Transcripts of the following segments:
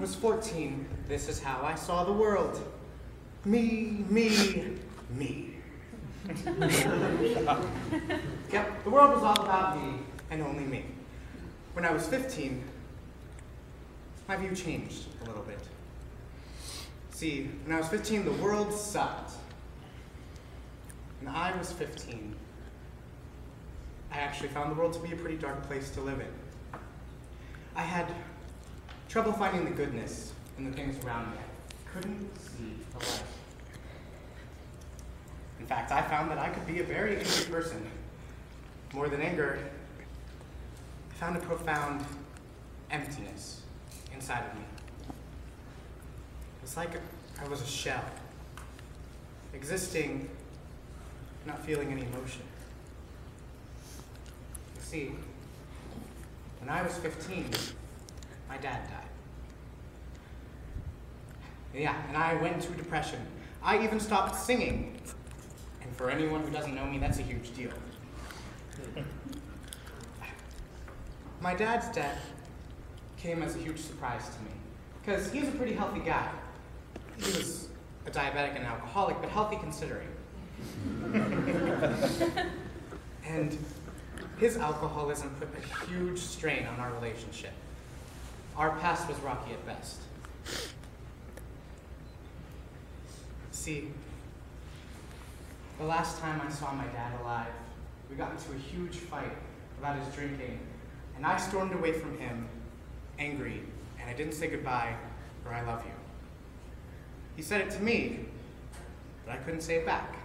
was 14, this is how I saw the world. Me, me, me. Yep, the world was all about me and only me. When I was 15, my view changed a little bit. See, when I was 15, the world sucked. When I was 15, I actually found the world to be a pretty dark place to live in. I had trouble finding the goodness in the things around me. I couldn't see the light. In fact, I found that I could be a very angry person. More than anger, I found a profound emptiness inside of me. It was like I was a shell, existing, not feeling any emotion. You see, when I was 15, my dad died. Yeah, and I went into depression. I even stopped singing. And for anyone who doesn't know me, that's a huge deal. My dad's death came as a huge surprise to me, because he was a pretty healthy guy. He was a diabetic and an alcoholic, but healthy considering. And his alcoholism put a huge strain on our relationship. Our past was rocky at best. See, the last time I saw my dad alive, we got into a huge fight about his drinking, and I stormed away from him, angry, and I didn't say goodbye or I love you. He said it to me, but I couldn't say it back.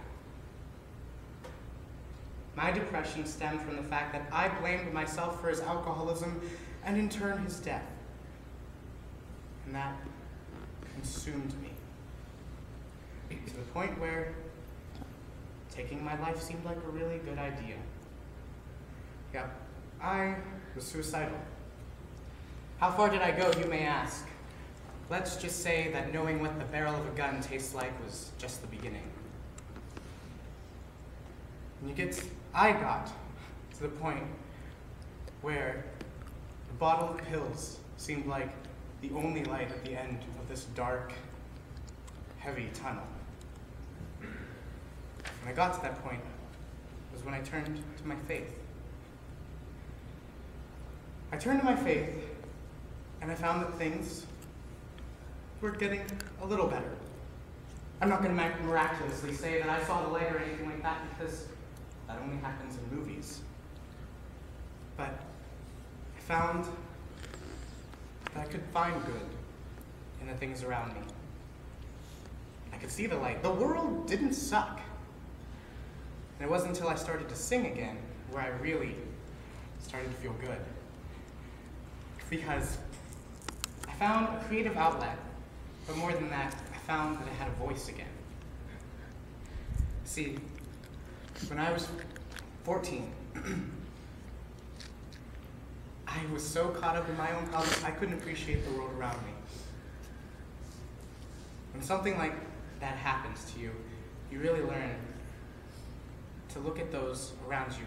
My depression stemmed from the fact that I blamed myself for his alcoholism and in turn his death. And that consumed me. To the point where taking my life seemed like a really good idea. Yeah, I was suicidal. How far did I go, you may ask? Let's just say that knowing what the barrel of a gun tastes like was just the beginning. I got to the point where the bottle of pills seemed like the only light at the end of this dark, heavy tunnel. When I got to that point was when I turned to my faith. I turned to my faith, and I found that things were getting a little better. I'm not going to miraculously say that I saw the light or anything like that, because that only happens in movies. But I found that I could find good in the things around me. I could see the light. The world didn't suck. And it wasn't until I started to sing again where I really started to feel good. Because I found a creative outlet, but more than that, I found that I had a voice again. See, when I was 14, I was so caught up in my own problems, I couldn't appreciate the world around me. When something like that happens to you, you really learn to look at those around you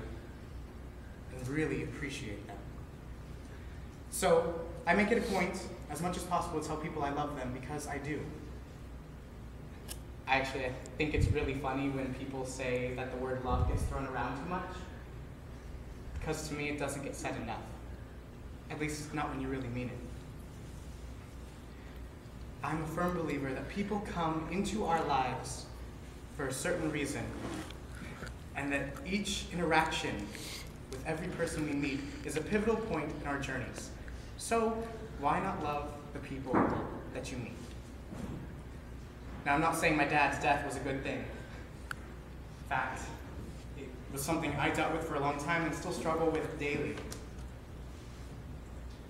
and really appreciate them. So I make it a point, as much as possible, to tell people I love them, because I do. I think it's really funny when people say that the word love gets thrown around too much, because to me it doesn't get said enough. At least not when you really mean it. I'm a firm believer that people come into our lives for a certain reason, and that each interaction with every person we meet is a pivotal point in our journeys. So why not love the people that you meet? Now, I'm not saying my dad's death was a good thing. In fact, it was something I dealt with for a long time and still struggle with daily.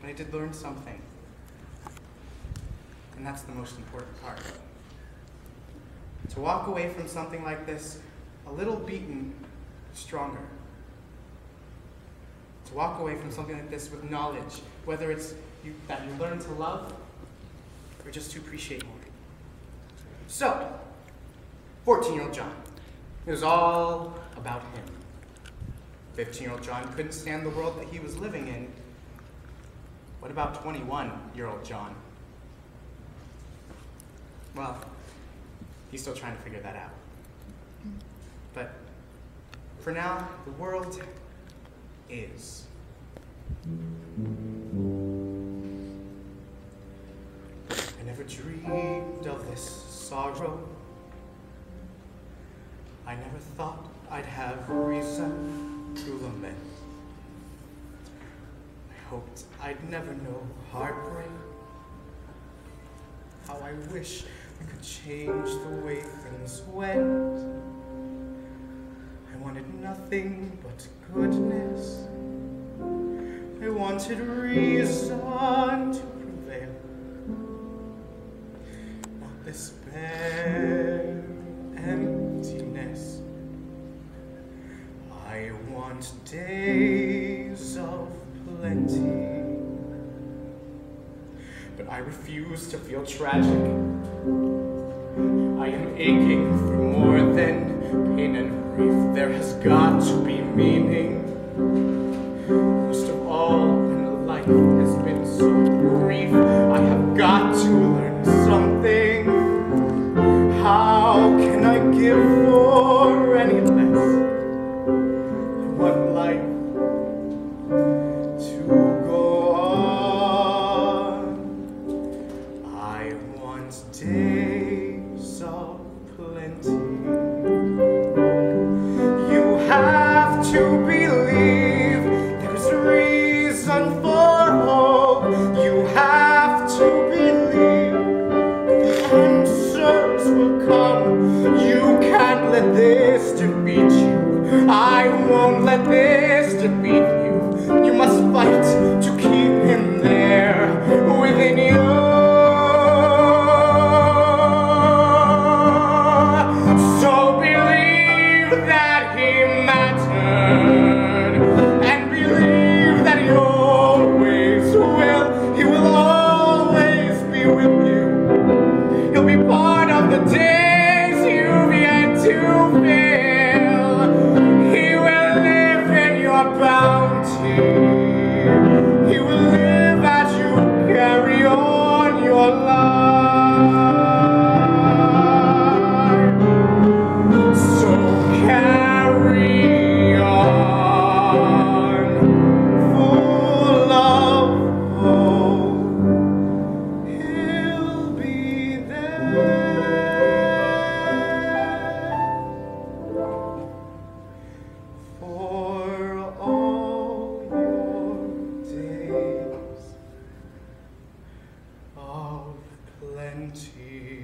But I did learn something. And that's the most important part. To walk away from something like this a little beaten, stronger. To walk away from something like this with knowledge, whether it's that you learn to love or just to appreciate more. So, 14-year-old John. It was all about him. 15-year-old John couldn't stand the world that he was living in. What about 21-year-old John? Well, he's still trying to figure that out. But for now, the world is. I never dreamed of this sorrow. I never thought I'd have reason to lament. I hoped I'd never know heartbreak. How I wish I could change the way things went. I wanted nothing but goodness. I wanted reason to prevail. Not this bare emptiness. I want days of plenty. But I refuse to feel tragic. I am aching for more than pain and grief. There has got to be meaning. Most of all, when life has been so brief, I have got to learn something. How can I give for any less? I want life to go on. I want days of plenty. You have to believe there's reason for hope. You have to believe the answers will come. You can't let this defeat you. I won't let this defeat you. You must fight to keep him there within you. So believe that he mattered, and believe that he always will. He will always be with you. He'll be part of the days you've yet to fill. He will live in your bounty. He will live as you carry on your life. So carry on, full of hope. He'll be there for all your days of plenty.